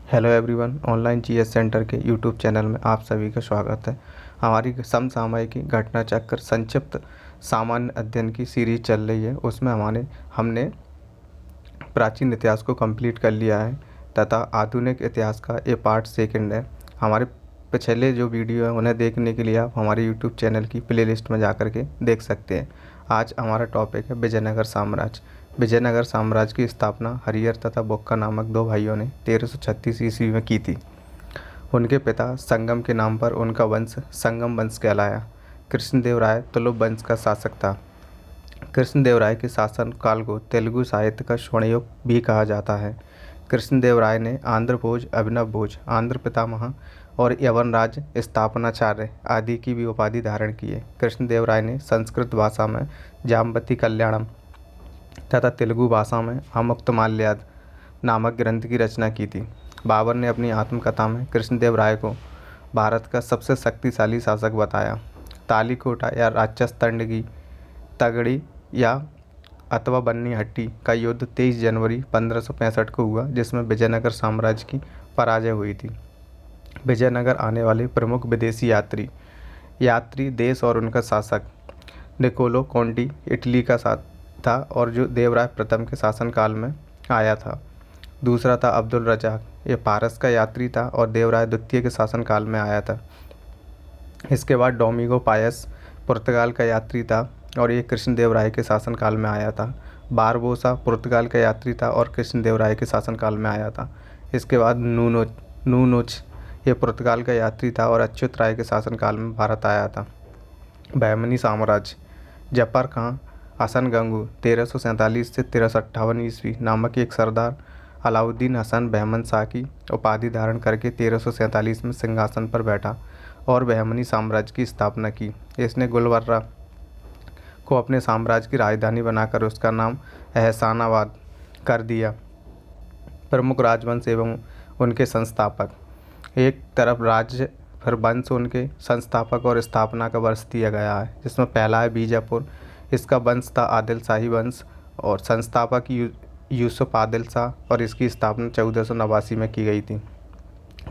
Hello everyone, online GS centre के YouTube channel में आप सभी का स्वागत है। हमारी समसामयिक घटना चक्र संक्षिप्त सामान्य अध्ययन की सीरीज चल रही है। उसमें हमने प्राचीन इतिहास को कंप्लीट कर लिया है तथा आधुनिक इतिहास का ये पार्ट सेकंड है। हमारे पिछले जो वीडियो है उन्हें देखने के लिए आप हमारे यूट्यूब चैनल की प्लेलिस्ट में जा कर के देख सकते हैं। आज हमारा टॉपिक है विजयनगर साम्राज्य। विजयनगर साम्राज्य की स्थापना हरिहर तथा बुक्का नामक दो भाइयों ने 1336 ईस्वी में की थी। उनके पिता संगम के नाम पर उनका वंश संगम वंश कहलाया। कृष्णदेवराय तुलुप वंश का शासक था। कृष्णदेवराय के शासन काल को तेलुगु साहित्य का स्वर्णयुग भी कहा जाता है। कृष्णदेवराय ने आंध्र भोज, अभिनव भोज, आंध्र पितामह और यवनराज स्थापनाचार्य आदि की भी उपाधि धारण की है। कृष्णदेवराय ने संस्कृत भाषा में जाम्बती कल्याणम तथा तेलुगु भाषा में अमुक्तमाल्याद नामक ग्रंथ की रचना की थी। बाबर ने अपनी आत्मकथा में कृष्णदेवराय को भारत का सबसे शक्तिशाली शासक बताया। तालीकोटा या राक्षस तगड़ी या अथवा बन्नी हट्टी का युद्ध 23 जनवरी 1565 को हुआ, जिसमें विजयनगर साम्राज्य की पराजय हुई थी। विजयनगर आने वाले प्रमुख विदेशी यात्री देश और उनका शासक निकोलो कोंटी इटली का साथ था और जो देवराय प्रथम के शासनकाल में आया था। दूसरा था अब्दुल रजाक, ये पारस का यात्री था और देवराय द्वितीय के शासनकाल में आया था। इसके बाद डोमिंगो पायस पुर्तगाल का यात्री था और ये कृष्णदेवराय के शासनकाल में आया था। बारबोसा पुर्तगाल का यात्री था और कृष्णदेवराय के शासनकाल में आया था। इसके बाद नूनोच ये पुर्तगाल का यात्री था और अच्युत राय के शासनकाल में भारत आया था। बहमनी साम्राज्य जफर खां हसन गंगू 1347 से 1358 ईस्वी नामक एक सरदार अलाउद्दीन हसन बहमन शाह की उपाधि धारण करके 1347 में सिंहासन पर बैठा और बहमनी साम्राज्य की स्थापना की। इसने गुलबर्रा को अपने साम्राज्य की राजधानी बनाकर उसका नाम एहसानाबाद कर दिया। प्रमुख राजवंश एवं उनके संस्थापक, एक तरफ राज्य फिर वंश, उनके संस्थापक और स्थापना का वर्ष दिया गया है, जिसमें पहला है बीजापुर। इसका वंश था आदिल शाही वंश और संस्थापक यूसुफ आदिल शाह और इसकी स्थापना 1489 में की गई थी।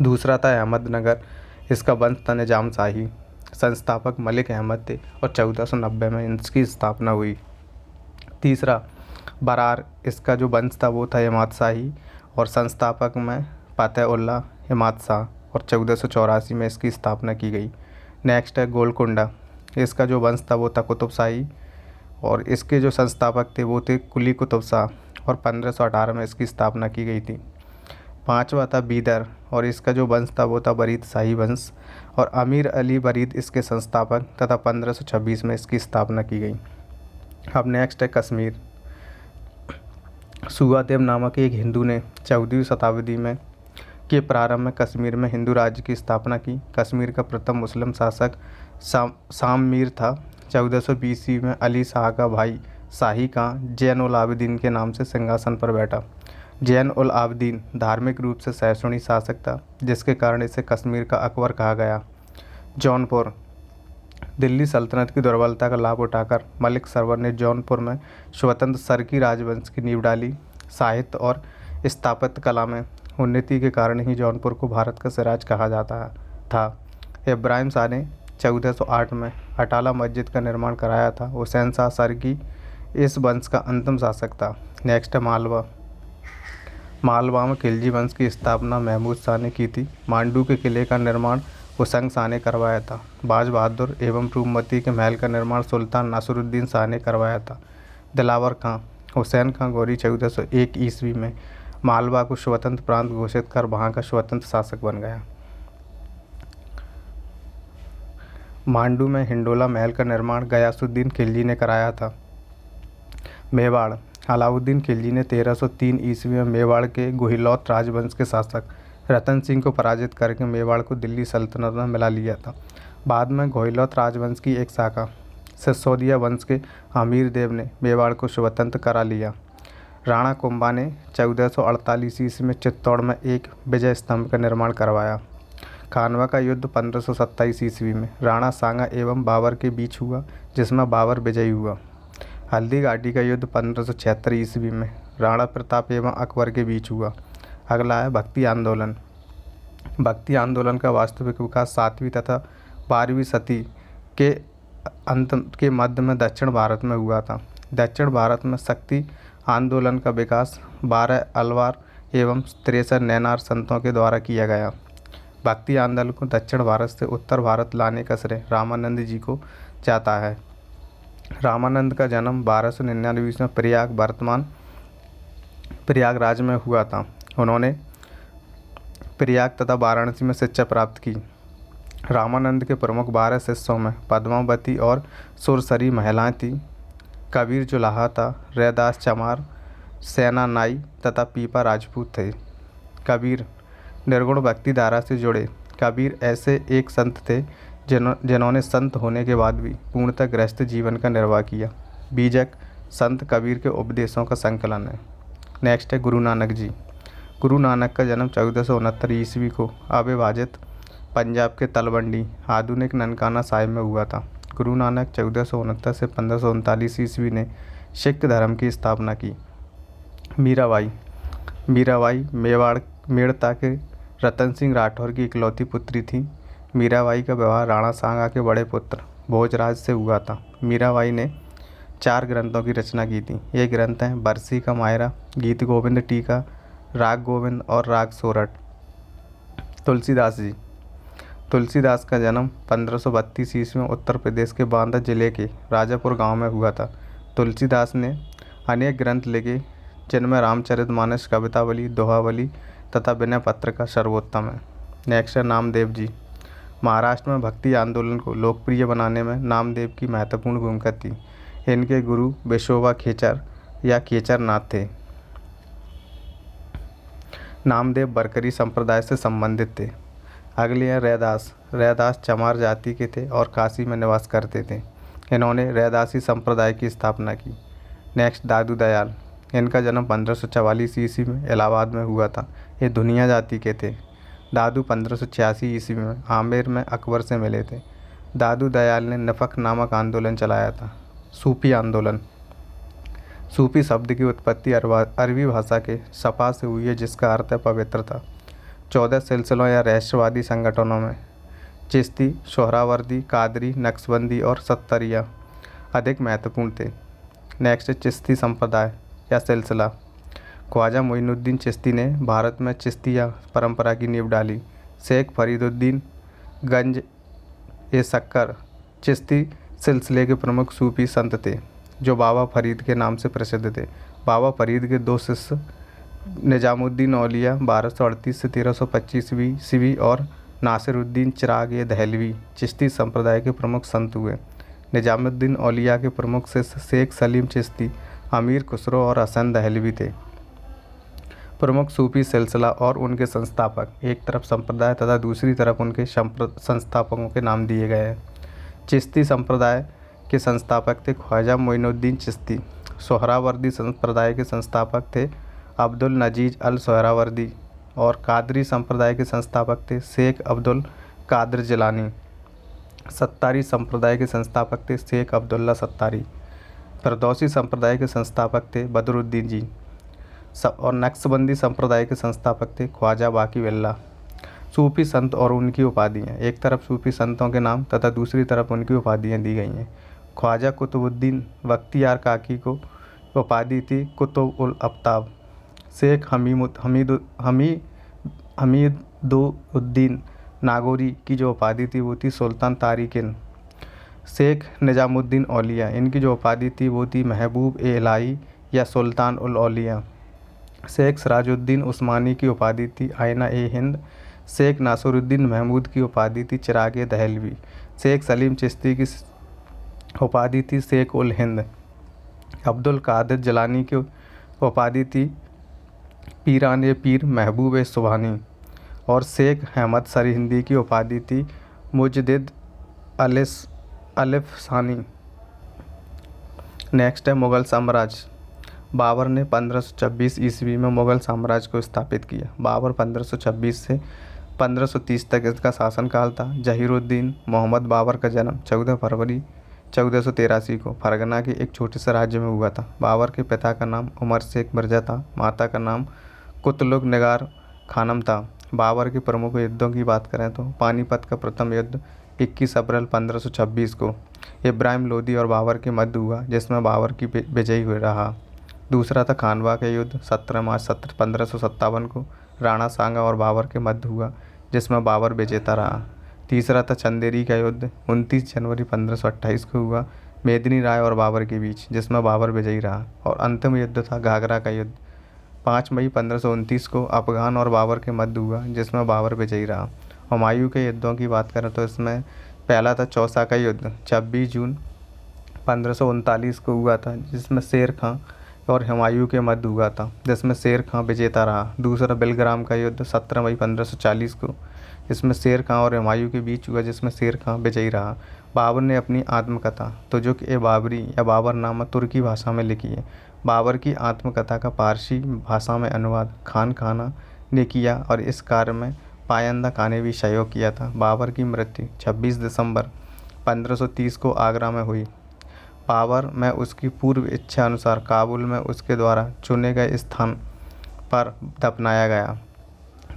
दूसरा था अहमदनगर, इसका वंश था निजाम शाही, संस्थापक मलिक अहमद थे और 1490 में इसकी स्थापना हुई। तीसरा बरार, इसका जो वंश था वो था इमाद शाही और संस्थापक में फतेह उल्लाह इमाद शाह और 1484 में इसकी स्थापना की गई। नेक्स्ट है गोलकुंडा, इसका जो वंश था वो था कुतुब शाही और इसके जो संस्थापक थे वो थे कुली कुतुब शाह और 1518 में इसकी स्थापना की गई थी। पांचवा था बीदर और इसका जो वंश था वो था बरीद शाही वंश और अमीर अली बरीद इसके संस्थापक तथा 1526 में इसकी स्थापना की गई। अब नेक्स्ट है कश्मीर। सुवादेव नामक एक हिंदू ने 14वीं शताब्दी में के प्रारंभ में कश्मीर में हिंदू राज्य की स्थापना की। कश्मीर का प्रथम मुस्लिम शासक शाम मीर था। 1420 ईस्वी में अली शाह का भाई शाही खां जैन उल आबिदीन के नाम से सिंहासन पर बैठा। जैन उल आबिदीन धार्मिक रूप से सहिष्णु शासक था, जिसके कारण इसे कश्मीर का अकबर कहा गया। जौनपुर, दिल्ली सल्तनत की दुर्बलता का लाभ उठाकर मलिक सरवर ने जौनपुर में स्वतंत्र सरकी राजवंश की नींव डाली। साहित्य और स्थापत्य कला में उन्नति के कारण ही जौनपुर को भारत का सिराज कहा जाता था। इब्राहिम शाह ने 1408 में अटाला मस्जिद का निर्माण कराया था। हुसैन शाह सरकी इस वंश का अंतिम शासक था। नेक्स्ट है मालवा में खिलजी वंश की स्थापना महमूद शाह ने की थी। मांडू के किले का निर्माण हुसैन शाह ने करवाया था। बाज बहादुर एवं रूपमती के महल का निर्माण सुल्तान नासिरुद्दीन शाह ने करवाया था। दिलावर खां हुसैन खां गौरी 1401 ईस्वी में मालवा को स्वतंत्र प्रांत घोषित कर वहाँ का स्वतंत्र शासक बन गया। मांडू में हिंडोला महल का निर्माण गयासुद्दीन खिलजी ने कराया था। मेवाड़, अलाउद्दीन खिलजी ने 1303 ईस्वी में मेवाड़ के गुहिलौत राजवंश के शासक रतन सिंह को पराजित करके मेवाड़ को दिल्ली सल्तनत में मिला लिया था। बाद में गहिलौत राजवंश की एक शाखा सिसोदिया वंश के अमीर देव ने मेवाड़ को स्वतंत्र करा लिया। राणा कुंभा ने 1448 ईस्वी में चित्तौड़ में एक विजय स्तंभ का निर्माण करवाया। खानवा का युद्ध 1527 ईस्वी में राणा सांगा एवं बाबर के बीच हुआ, जिसमें बाबर विजयी हुआ। हल्दी घाटी का युद्ध 1576 ईस्वी में राणा प्रताप एवं अकबर के बीच हुआ। अगला है भक्ति आंदोलन। भक्ति आंदोलन का वास्तविक विकास 7वीं तथा 12वीं सदी के अंत के मध्य में दक्षिण भारत में हुआ था। दक्षिण भारत में शक्ति आंदोलन का विकास 12 अलवार एवं 63 नैनार संतों के द्वारा किया गया। भक्ति आंदोलन को दक्षिण भारत से उत्तर भारत लाने का श्रेय रामानंद जी को जाता है। रामानंद का जन्म 1299 में वर्तमान प्रयागराज में हुआ था। उन्होंने प्रयाग तथा वाराणसी में शिक्षा प्राप्त की। रामानंद के प्रमुख 12 शिष्यों में पद्मावती और सुरसरी महिलाएं थीं। कबीर जुलाहा था, रैदास चमार, सेना नाई तथा पीपा राजपूत थे। कबीर निर्गुण भक्ति धारा से जुड़े। कबीर ऐसे एक संत थे जिन्होंने संत होने के बाद भी पूर्णतः गृहस्थ जीवन का निर्वाह किया। बीजक संत कबीर के उपदेशों का संकलन है। नेक्स्ट है गुरु नानक जी। गुरु नानक का जन्म 1469 ईस्वी को अविभाजित पंजाब के तलवंडी आधुनिक ननकाना साहिब में हुआ था। गुरु नानक 1469 से 1539 ईस्वी ने सिख धर्म की स्थापना की। मीराबाई मेड़ता के रतन सिंह राठौर की इकलौती पुत्री थी। मीराबाई का विवाह राणा सांगा के बड़े पुत्र भोजराज से हुआ था। मीराबाई ने 4 ग्रंथों की रचना की थी। ये ग्रंथ हैं बरसी का मायरा, गीत गोविंद टीका, राग गोविंद और राग सोरठ। तुलसीदास जी। तुलसीदास का जन्म 1532 ईस्वी में उत्तर प्रदेश के बांदा जिले के राजापुर गांव में हुआ था। तुलसीदास ने अनेक ग्रंथ लिखे जिनमें रामचरितमानस, कवितावली, दोहावली तथा विनय पत्र का सर्वोत्तम है। नेक्स्ट है नामदेव जी। महाराष्ट्र में भक्ति आंदोलन को लोकप्रिय बनाने में नामदेव की महत्वपूर्ण भूमिका थी। इनके गुरु विशोबा खेचर या खेचरनाथ थे। नामदेव बरकरी संप्रदाय से संबंधित थे। अगले हैं रैदास। रैदास चमार जाति के थे और काशी में निवास करते थे। इन्होंने रैदासी संप्रदाय की स्थापना की। नेक्स्ट दादू दयाल। इनका जन्म 1544 ईस्वी में इलाहाबाद में हुआ था। ये धुनिया जाति के थे। दादू 1586 ईस्वी में आमेर में अकबर से मिले थे। दादू दयाल ने नफक नामक आंदोलन चलाया था। सूफी आंदोलन। सूफी शब्द की उत्पत्ति अरबी भाषा के सफा से हुई है, जिसका अर्थ है पवित्रता। 14 सिलसिलों या रहस्यवादी संगठनों में चिश्ती, सोहरावर्दी, कादरी, नक्शबंदी और सत्तरिया अधिक महत्वपूर्ण थे। नेक्स्ट चिश्ती संप्रदाय या सिलसिला। ख्वाजा मोइनुद्दीन चिश्ती ने भारत में चिश्तिया परंपरा की नींव डाली। शेख फरीदुद्दीन गंज ए सक्कर चिश्ती सिलसिले के प्रमुख सूफी संत थे, जो बाबा फरीद के नाम से प्रसिद्ध थे। बाबा फरीद के 2 शिष्य निजामुद्दीन औलिया 1238 से 1325 ईस्वी और नासिरुद्दीन चिराग ए दहलवी चिश्ती संप्रदाय के प्रमुख संत हुए। निजामुद्दीन औलिया के प्रमुख शिष्य शेख सलीम चिश्ती, अमीर खुसरो और हसन दहलवी थे। प्रमुख सूफी सिलसिला और उनके संस्थापक, एक तरफ संप्रदाय तथा दूसरी तरफ उनके संस्थापकों के नाम दिए गए हैं। चिश्ती संप्रदाय के संस्थापक थे ख्वाजा मोइनुद्दीन चिश्ती। सोहरावर्दी संप्रदाय के संस्थापक थे अब्दुल नजीज अल सोहरावर्दी और कादरी संप्रदाय के संस्थापक थे शेख अब्दुल कादिर जिलानी। सत्तारी संप्रदाय के संस्थापक थे शेख अब्दुल्ला सत्तारी। फिरदौसी संप्रदाय के संस्थापक थे बदरुद्दीन जी और नक्शबंदी संप्रदाय के संस्थापक थे ख्वाजा बाकी बिल्ला। सूफी संत और उनकी उपाधियाँ, एक तरफ सूफी संतों के नाम तथा दूसरी तरफ उनकी उपाधियाँ दी गई हैं। ख्वाजा कुतुबुद्दीन बख्तियार काकी को उपाधि थी कुतुब उल अफ्ताब। शेख हमीदुद्दीन नागौरी की जो उपाधि थी वो थी सुल्तान तारिकिन। शेख निजामुद्दीन औलिया, इनकी जो उपाधि थी वो थी महबूब ए इलाही या सुल्तान उल औलिया। शेख सिराजुद्दीन उस्मानी की उपाधि थी आइना ए हिंद। शेख नासरुद्दीन महमूद की उपाधि थी चिराग ए दहलवी। शेख सलीम चिश्ती की उपाधि थी शेख उल हिंद। अब्दुल कादिर जिलानी की उपाधि थी पीरान ए पीर महबूब ए सुबहानी और शेख अहमद सरहिंदी की उपाधि थी मुजद्दिद अलिफ सानी। नेक्स्ट है मुग़ल साम्राज्य। बाबर ने 1526 ईस्वी में मुग़ल साम्राज्य को स्थापित किया। बाबर 1526 से 1530 तक इसका शासनकाल था। जहीरुद्दीन मोहम्मद बाबर का जन्म 14 फरवरी 1483 को फरगना के एक छोटे से राज्य में हुआ था। बाबर के पिता का नाम उमर शेख मिर्ज़ा था, माता का नाम कुतुब निगार खानम था। बाबर के प्रमुख युद्धों की बात करें तो पानीपत का प्रथम युद्ध 21 अप्रैल 1526 को इब्राहिम लोदी और बाबर के मध्य हुआ, जिसमें बाबर की विजयी हुई रहा। दूसरा था खानवा का युद्ध 17 मार्च 1557 को राणा सांगा और बाबर के मध्य हुआ, जिसमें बाबर विजेता रहा। तीसरा था चंदेरी का युद्ध 29 जनवरी 1528 को हुआ मेदिनी राय और बाबर के बीच, जिसमें बाबर विजयी रहा। और अंतिम युद्ध था घाघरा का युद्ध 5 मई 1529 को अफगान और बाबर के मध्य हुआ, जिसमें बाबर विजयी रहा। हुमायूं के युद्धों की बात करें तो इसमें पहला था चौसा का युद्ध 26 जून 1539 को हुआ था, जिसमें शेर खां और हुमायूं के मध्य हुआ था, जिसमें शेर खां विजेता रहा। दूसरा बिलग्राम का युद्ध 17 मई 1540 को, इसमें शेर खां और हुमायूं के बीच हुआ, जिसमें शेर खां विजयी रहा। बाबर ने अपनी आत्मकथा तुजुक ए बाबरी या बाबरनामा तुर्की भाषा में लिखी है। बाबर की आत्मकथा का पारसी भाषा में अनुवाद खान खाना ने किया और इस कार्य में पायंदा खान ने भी सहयोग किया था। बाबर की मृत्यु 26 दिसंबर 1530 को आगरा में हुई। बाबर में उसकी पूर्व इच्छा अनुसार काबुल में उसके द्वारा चुने गए स्थान पर दफनाया गया।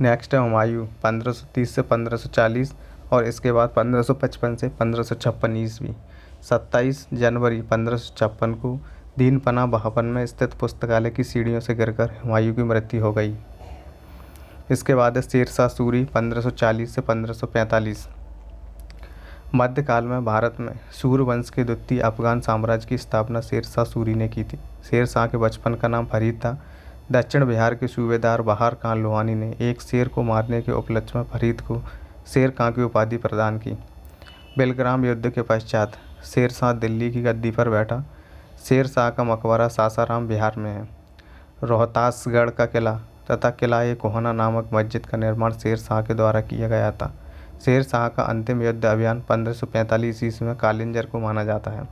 नेक्स्ट है हुमायूं 1530 से 1540 और इसके बाद 1555 से 1556 ईस्वी। 27 जनवरी 1556 को दीन पनाह भवन में स्थित पुस्तकालय की सीढ़ियों से गिरकर हुमायूं की मृत्यु हो गई। इसके बाद है शेरशाह सूरी 1540 से 1545। मध्यकाल में भारत में सूर वंश के द्वितीय अफगान साम्राज्य की स्थापना शेरशाह सूरी ने की थी। शेरशाह के बचपन का नाम फरीद था। दक्षिण बिहार के सूबेदार बहार खान लोहानी ने एक शेर को मारने के उपलक्ष्य में फरीद को शेर खां की उपाधि प्रदान की। बेलग्राम युद्ध के पश्चात शेरशाह दिल्ली की गद्दी पर बैठा। शेरशाह का मकबरा सासाराम बिहार में है। रोहतासगढ़ का किला तथा किला ए कोहना नामक मस्जिद का निर्माण शेरशाह के द्वारा किया गया था। शेरशाह का अंतिम युद्ध अभियान 1545 ईस्वी में कालिंजर को माना जाता है।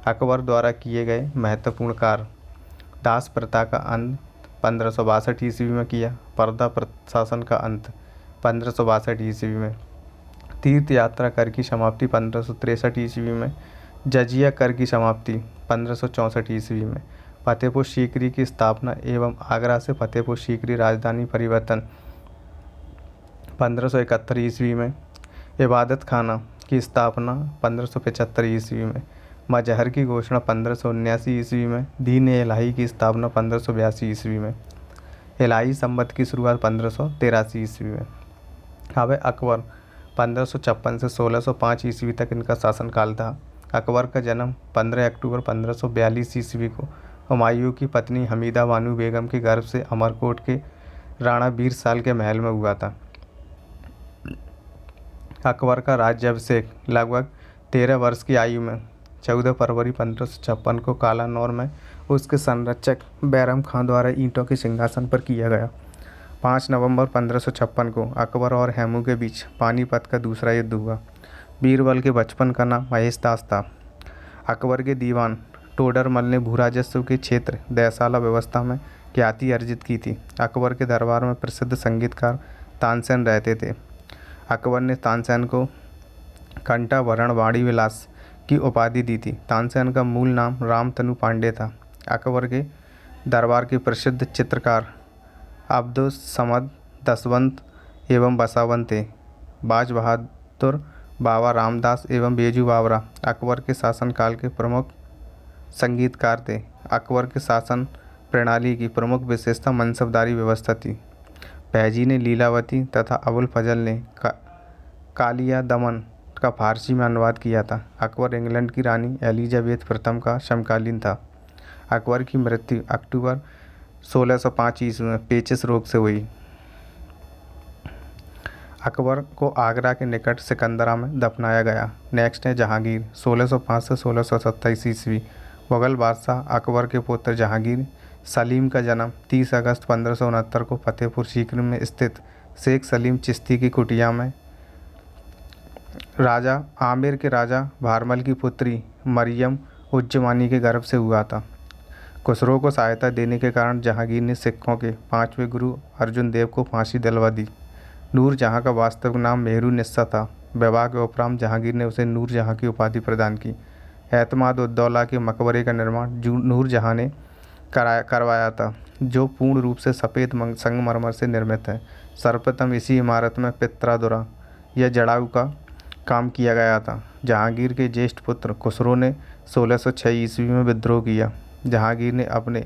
अकबर द्वारा किए गए महत्वपूर्ण कार्य दास प्रथा का अंत 1562 ईस्वी में किया। पर्दा प्रशासन का अंत 1562 ईस्वी में। तीर्थ यात्रा कर की समाप्ति 1563 ईस्वी में। जजिया कर की समाप्ति 1564 ईस्वी में। फतेहपुर सीकरी की स्थापना एवं आगरा से फतेहपुर सीकरी राजधानी परिवर्तन 1571 ईस्वी में। इबादत खाना की स्थापना 1575 ईस्वी में। मजहर की घोषणा 1579 ईस्वी में। दीन इलाही की स्थापना 1582 ईस्वी में। इलाही संवत की शुरुआत 1583 ईस्वी में। अब अकबर 1556 से 1605 ईस्वी तक इनका शासनकाल था। अकबर का जन्म 15 अक्टूबर 1542 ईस्वी को हुमायूं की पत्नी हमीदा बानो बेगम के गर्भ से अमरकोट के राणा बीरसाल के महल में हुआ था। अकबर का राज्याभिषेक लगभग 13 वर्ष की आयु में 14 फरवरी 1556 को कालानौर में उसके संरक्षक बैरम खां द्वारा ईंटों के सिंहासन पर किया गया। 5 नवंबर 1556 को अकबर और हैमू के बीच पानीपत का दूसरा युद्ध हुआ। बीरबल के बचपन का नाम महेश दास था। अकबर के दीवान टोडरमल ने भूराजस्व के क्षेत्र दयसाला व्यवस्था में ख्याति अर्जित की थी। अकबर के दरबार में प्रसिद्ध संगीतकार तानसेन रहते थे। अकबर ने तानसेन को कंठाभरण वाणी विलास की उपाधि दी थी। तानसेन का मूल नाम रामतनु पांडे था। अकबर के दरबार के प्रसिद्ध चित्रकार अब्दुस समद दसवंत एवं बसावन थे। बाज बहादुर, बाबा रामदास एवं बेजू बावरा अकबर के शासनकाल के प्रमुख संगीतकार थे। अकबर के शासन प्रणाली की प्रमुख विशेषता मनसबदारी व्यवस्था थी। फैजी ने लीलावती तथा अबुल फजल ने कालिया दमन का फारसी में अनुवाद किया था। अकबर इंग्लैंड की रानी एलिजाबेथ प्रथम का समकालीन था। अकबर की मृत्यु अक्टूबर 1605 ईस्वी में पेचिश रोग से हुई। अकबर को आगरा के निकट सिकंदरा में दफनाया गया। नेक्स्ट है जहांगीर 1605 से 1627 ईस्वी। मुगल बादशाह अकबर के पुत्र जहांगीर सलीम का जन्म 30 अगस्त 1569 को फतेहपुर सीकरी में स्थित शेख सलीम चिश्ती की कुटिया में राजा आमिर के राजा भारमल की पुत्री मरियम उज्जमानी के गर्भ से हुआ था। खुसरो को सहायता देने के कारण जहांगीर ने सिखों के 5वें गुरु अर्जुन देव को फांसी दिलवा दी। नूरजहाँ का वास्तविक नाम मेहरू निस्सा था। विवाह के उपरांत जहांगीर ने उसे नूरजहाँ की उपाधि प्रदान की। एतमाद उद दौला के मकबरे का निर्माण नूरजहाँ ने करवाया था। जो पूर्ण रूप से सफ़ेद संगमरमर से निर्मित है। सर्वप्रथम इसी इमारत में पित्रादुरा या जड़ाऊ का काम किया गया था। जहांगीर के ज्येष्ठ पुत्र खुसरो ने 1606 ईस्वी में विद्रोह किया। जहांगीर ने अपने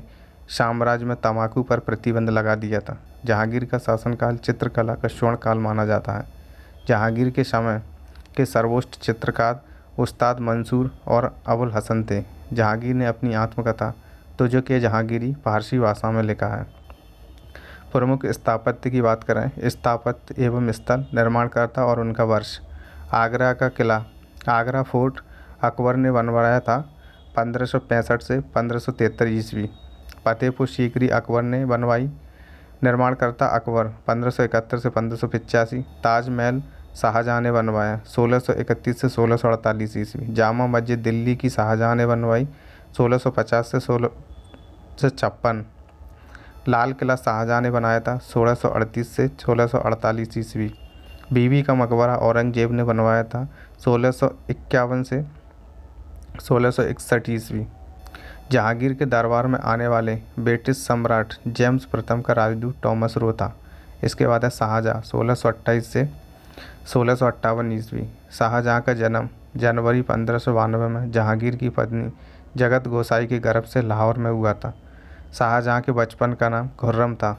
साम्राज्य में तंबाकू पर प्रतिबंध लगा दिया था। जहांगीर का शासनकाल चित्रकला का स्वर्ण काल माना जाता है। जहांगीर के समय के सर्वोच्च चित्रकार उस्ताद मंसूर और अबुल हसन थे। जहांगीर ने अपनी आत्मकथा तुझे के जहांगीरी फारसी भाषा में लिखा है। प्रमुख स्थापत्य की बात करें, स्थापत्य एवं स्थल, निर्माणकर्ता और उनका वर्ष। आगरा का किला, आगरा फोर्ट अकबर ने बनवाया था 1565 से 1573 ईस्वी। फतेहपुर सीकरी अकबर ने बनवाई। निर्माणकर्ता अकबर 1571 से 1585। ताजमहल शाहजहाँ ने बनवाया 1631 से 1648 ईस्वी। जामा मस्जिद दिल्ली की शाहजहाँ ने बनवाई 1650 से 1656। लाल किला शाहजहाँ ने बनाया था 1638 से 1648 ईस्वी। बीबी का मकबरा औरंगजेब ने बनवाया था 1651 से 1661 ईस्वी। जहांगीर के दरबार में आने वाले ब्रिटिश सम्राट जेम्स प्रथम का राजदूत टॉमस रो था। इसके बाद है शाहजहाँ 1628 से 1658 ईस्वी। शाहजहाँ का जन्म जनवरी 1592 में जहांगीर की पत्नी जगत गोसाई के गर्भ से लाहौर में हुआ था। शाहजहाँ के बचपन का नाम खुर्रम था।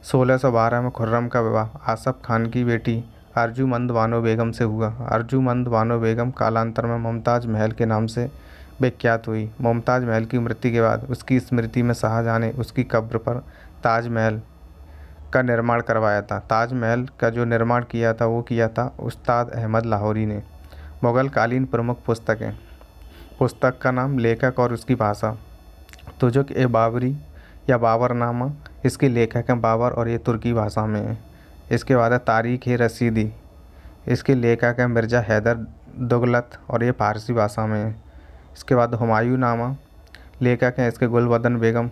1612 में खुर्रम का विवाह आसफ खान की बेटी अर्जुमंद बानो बेगम से हुआ। अर्जुमंद बानो बेगम कालांतर में मुमताज़ महल के नाम से विख्यात हुई। मुमताज़ महल की मृत्यु के बाद उसकी स्मृति में शाहजहाँ ने उसकी कब्र पर ताजमहल का निर्माण करवाया था। ताजमहल का जो निर्माण किया था वो किया था उस्ताद अहमद लाहौरी ने। मुग़ल कालीन प्रमुख पुस्तकें। पुस्तक का नाम, लेखक और उसकी भाषा। तुजुक ए बाबरी या बाबरनामा, इसके लेखक हैं बाबर और ये तुर्की भाषा में है। इसके बाद है तारीख़ ए रसीदी, इसके लेखक हैं मिर्ज़ा हैदर दुगलत और ये फारसी भाषा में है। इसके बाद हुमायूं नामा, लेखक हैं इसके गुलबदन बेगम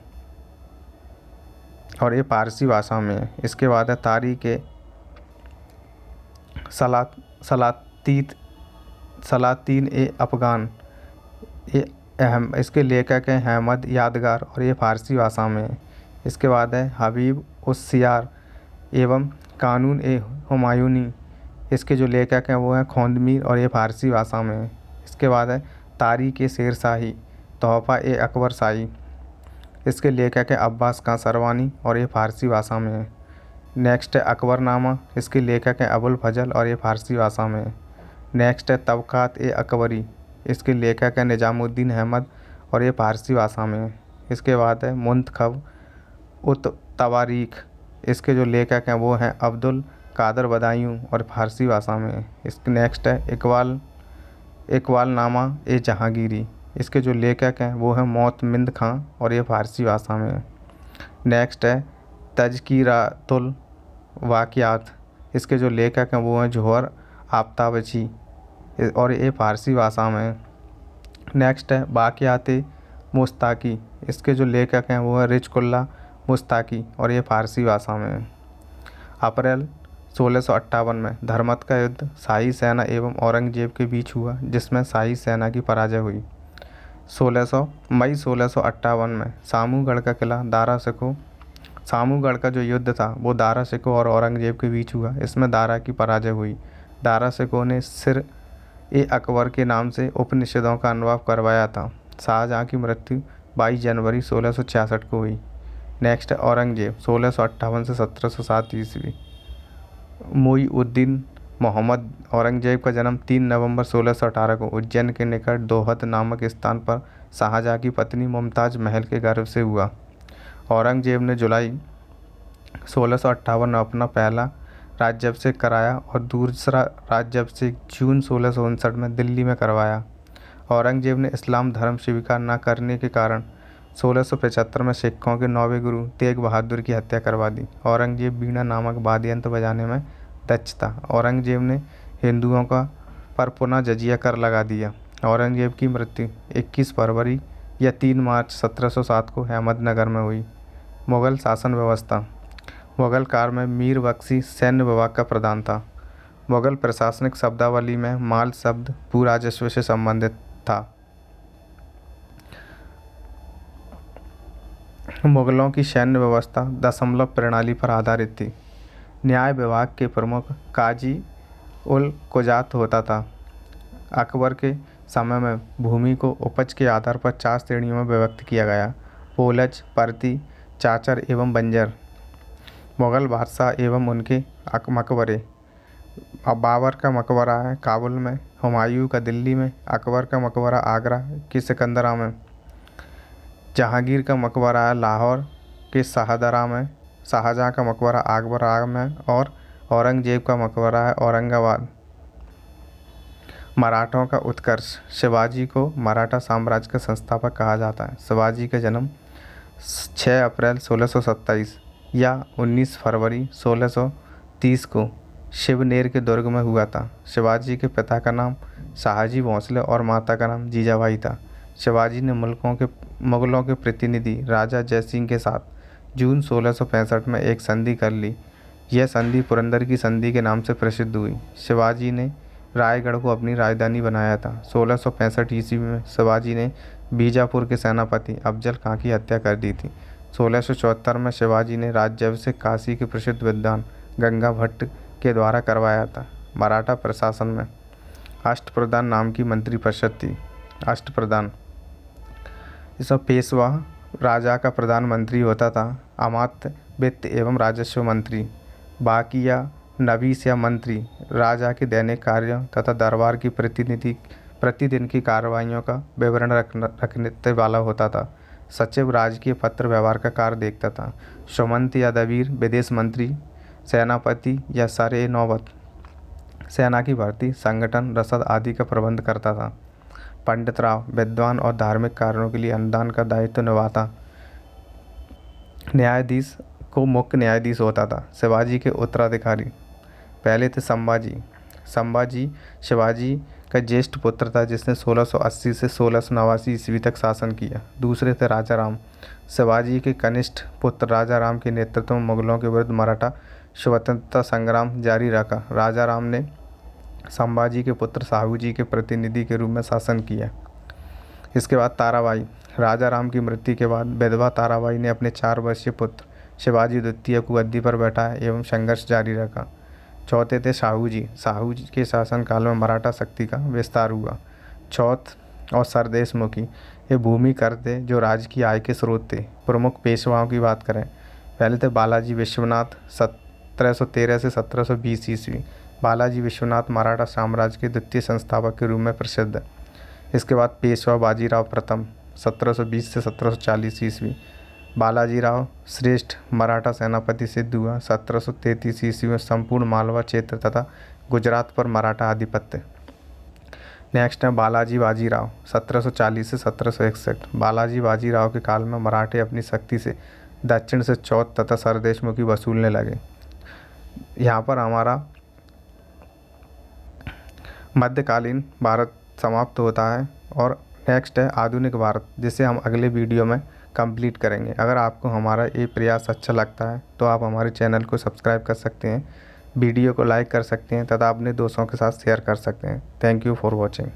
और ये फारसी भाषा में है। इसके बाद है तारीख़ ए सलातीन ए अफ़गान, ये इसके लेखक हैं अहमद यादगार और ये फारसी भाषा में है। इसके बाद है हबीब उस सियार एवं कानून ए हुमायूनी, इसके जो लेखक हैं वो हैं खोंदमीर और ये फारसी भाषा में है। इसके बाद है तारीख़ ए शेरशाही तोहफ़ा ए अकबर शाही, इसके लेखक हैं अब्बास खां सरवानी और ये फारसी भाषा में है। नेक्स्ट है अकबरनामा, इसके लेखक हैं अबुल फजल और ये फारसी भाषा में है। नेक्स्ट है तबक़ात ए अकबरी, इसके लेखक हैं निज़ामुद्दीन अहमद और ये फारसी भाषा में है। इसके बाद है मुंतखब उत तवारीख़, इसके जो लेखक हैं वो हैं अब्दुल कादर बदायूं और फारसी भाषा में है। इसके नेक्स्ट है इकबालनामा ए जहांगीरी, इसके जो लेखक हैं वो हैं मोतमिंद खां और ये फारसी भाषा में है। नेक्स्ट है तज़किरातुल वाक़ियात, इसके जो लेखक हैं वो हैं जोहर आफ्ताबची और ये फारसी भाषा में है। नेक्स्ट है बाक़ियात मुस्ताकी, इसके जो लेखक हैं वो हैं रिज़कुल्लाह मुस्ताकी और ये फारसी भाषा में है। अप्रैल 1658 में धर्मत का युद्ध शाही सेना एवं औरंगजेब के बीच हुआ, जिसमें शाही सेना की पराजय हुई। मई 1658 में सामूगढ़ का किला दारा शिकोह, सामूगढ़ का जो युद्ध था वो दारा शिकोह और औरंगजेब के बीच हुआ। इसमें दारा की पराजय हुई। दारा शिकोह ने सिर ए अकबर के नाम से उपनिषदों का अनुवाद करवाया था। शाहजहाँ की मृत्यु 22 जनवरी 1666 को हुई। नेक्स्ट है औरंगजेब 1658 से 1707 ईस्वी। मुईउद्दीन मोहम्मद औरंगजेब का जन्म 3 नवंबर 1618 को उज्जैन के निकट दोहत नामक स्थान पर शाहजहाँ की पत्नी मुमताज़ महल के गर्भ से हुआ। औरंगजेब ने जुलाई 1658 में अपना पहला राज्याभिषेक कराया और दूसरा राज्याभिषेक जून 1659 में दिल्ली में करवाया। औरंगजेब ने इस्लाम धर्म स्वीकार न करने के कारण 1675 में सिखों के 9वें गुरु तेग बहादुर की हत्या करवा दी। औरंगजेब बीणा नामक वाद्य यंत्र बजाने में दक्ष था। औरंगजेब ने हिंदुओं पर पुनः जजिया कर लगा दिया। औरंगजेब की मृत्यु 21 फरवरी या 3 मार्च 1707 को अहमदनगर में हुई। मुग़ल शासन व्यवस्था। मुग़ल काल में मीर बख्शी सैन्य विभाग का प्रधान था। मुग़ल प्रशासनिक शब्दावली में माल शब्द भू राजस्व से संबंधित था। मुगलों की सैन्य व्यवस्था दशमलव प्रणाली पर आधारित थी। न्याय विभाग के प्रमुख काजी उल कुजात होता था। अकबर के समय में भूमि को उपज के आधार पर 4 श्रेणियों में विभक्त किया गया: पोलज, परती, चाचर एवं बंजर। मुगल बादशाह एवं उनके मकबरे: बाबर का मकबरा है काबुल में, हुमायूं का दिल्ली में, अकबर का मकबरा आगरा के सिकंदरा में, जहांगीर का मकबरा है लाहौर के शाहदरा में, शाहजहां का मकबरा आगरा में और औरंगजेब का मकबरा है औरंगाबाद। मराठों का उत्कर्ष: शिवाजी को मराठा साम्राज्य का संस्थापक कहा जाता है। शिवाजी का जन्म 6 अप्रैल 1627 या 19 फरवरी 1630 को शिवनेर के दुर्ग में हुआ था। शिवाजी के पिता का नाम शाहजी भोंसले और माता का नाम जीजाबाई था। शिवाजी ने मुगलों के प्रतिनिधि राजा जयसिंह के साथ जून 1665 में एक संधि कर ली। यह संधि पुरंदर की संधि के नाम से प्रसिद्ध हुई। शिवाजी ने रायगढ़ को अपनी राजधानी बनाया था। 1665 ईस्वी में शिवाजी ने बीजापुर के सेनापति अफजल खां की हत्या कर दी थी। 1674 में शिवाजी ने राज्याभिषेक काशी के प्रसिद्ध विद्वान गंगा भट्ट के द्वारा करवाया था। मराठा प्रशासन में अष्टप्रधान नाम की मंत्रिपरिषद थी। अष्टप्रधान इसमें पेशवा राजा का प्रधानमंत्री होता था, अमात्य वित्त एवं राजस्व मंत्री, बाकिया नवीस या मंत्री राजा के दैनिक कार्यों तथा दरबार की प्रतिदिन की कार्रवाइयों का विवरण रखने वाला होता था। सचिव राजकीय पत्र व्यवहार का कार्य देखता था। सुमंत या दबीर विदेश मंत्री, सेनापति या सरे नौबत सेना की भर्ती, संगठन, रसद आदि का प्रबंध करता था। पंडित राव विद्वान और धार्मिक कार्यों के लिए अनुदान का दायित्व निभाता। न्यायाधीश को मुख्य न्यायाधीश होता था। शिवाजी के उत्तराधिकारी पहले थे संभाजी शिवाजी का ज्येष्ठ पुत्र था जिसने 1680 से 1689 ईस्वी तक शासन किया। दूसरे थे राजा राम। शिवाजी के कनिष्ठ पुत्र राजा राम के नेतृत्व में मुगलों के विरुद्ध मराठा स्वतंत्रता संग्राम जारी रखा। राजा राम ने संभाजी के पुत्र साहूजी के प्रतिनिधि के रूप में शासन किया। इसके बाद ताराबाई। राजा राम की मृत्यु के बाद विधवा ताराबाई ने अपने 4 वर्षीय पुत्र शिवाजी द्वितीय को गद्दी पर बैठाया एवं संघर्ष जारी रखा। चौथे थे साहूजी के शासनकाल में मराठा शक्ति का विस्तार हुआ। चौथ और सरदेशमुखी ये भूमि कर थे जो राज्य की आय के स्रोत थे। प्रमुख पेशवाओं की बात करें, पहले थे बालाजी विश्वनाथ 1713 से 1720 ईस्वी। बालाजी विश्वनाथ मराठा साम्राज्य के द्वितीय संस्थापक के रूप में प्रसिद्ध है। इसके बाद पेशवा बाजीराव प्रथम 1720 से 1740 ईस्वी। बालाजीराव श्रेष्ठ मराठा सेनापति सिद्ध हुआ। 1733 ईस्वी में संपूर्ण मालवा क्षेत्र तथा गुजरात पर मराठा आधिपत्य। नेक्स्ट है बालाजी बाजीराव 1740 से 1761। बालाजी बाजीराव के काल में मराठे अपनी शक्ति से दक्षिण से चौथ तथा सरदेशमुखी वसूलने लगे। यहाँ पर हमारा मध्यकालीन भारत समाप्त होता है और नेक्स्ट है आधुनिक भारत, जिसे हम अगले वीडियो में कंप्लीट करेंगे। अगर आपको हमारा ये प्रयास अच्छा लगता है तो आप हमारे चैनल को सब्सक्राइब कर सकते हैं, वीडियो को लाइक कर सकते हैं तथा अपने दोस्तों के साथ शेयर कर सकते हैं। Thank you for watching.